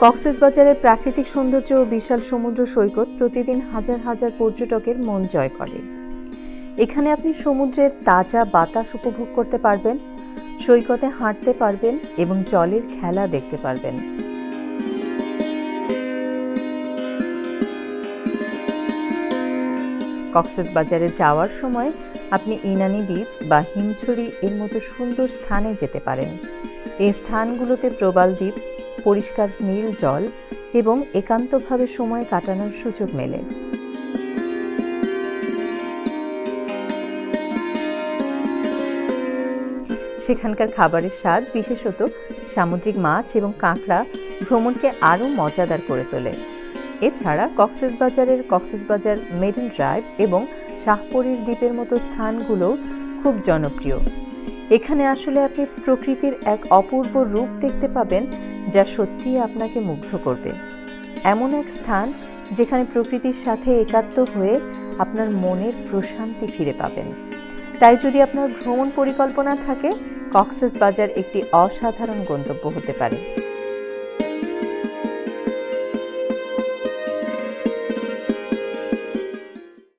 কক্সবাজারের প্রাকৃতিক সৌন্দর্য ও বিশাল সমুদ্র সৈকত প্রতিদিন হাজার হাজার পর্যটকের মন জয় করে। এখানে আপনি সমুদ্রের তাজা বাতাস উপভোগ করতে পারবেন, সৈকতে হাঁটতে পারবেন এবং জলের খেলা দেখতে পারবেন। কক্সবাজারে যাওয়ার সময় আপনি ইনানি বিচ বা হিমছড়ি এর মতো সুন্দর স্থানে যেতে পারেন। এই স্থানগুলোতে প্রবাল দ্বীপ, পরিষ্কার নীল জল এবং একান্তভাবে সময় কাটানোর সুযোগ মেলে। সেখানকার খাবারের স্বাদ, বিশেষত সামুদ্রিক মাছ এবং কাঁকড়া, ভ্রমণকে আরও মজাদার করে তোলে। এছাড়া কক্সবাজার মেরিন ড্রাইভ এবং শাহপরীর দ্বীপের মতো স্থানগুলো খুব জনপ্রিয়। এখানে আসলে আপনি প্রকৃতির এক অপূর্ব রূপ দেখতে পাবেন, যা সত্যিই আপনাকে মুগ্ধ করবে। এমন এক স্থান যেখানে প্রকৃতির সাথে একাত্ম হয়ে আপনার মনের প্রশান্তি ফিরে পাবেন। তাই যদি আপনার ভ্রমণ পরিকল্পনা থাকে, কক্সবাজার একটি অসাধারণ গন্তব্য হতে পারে।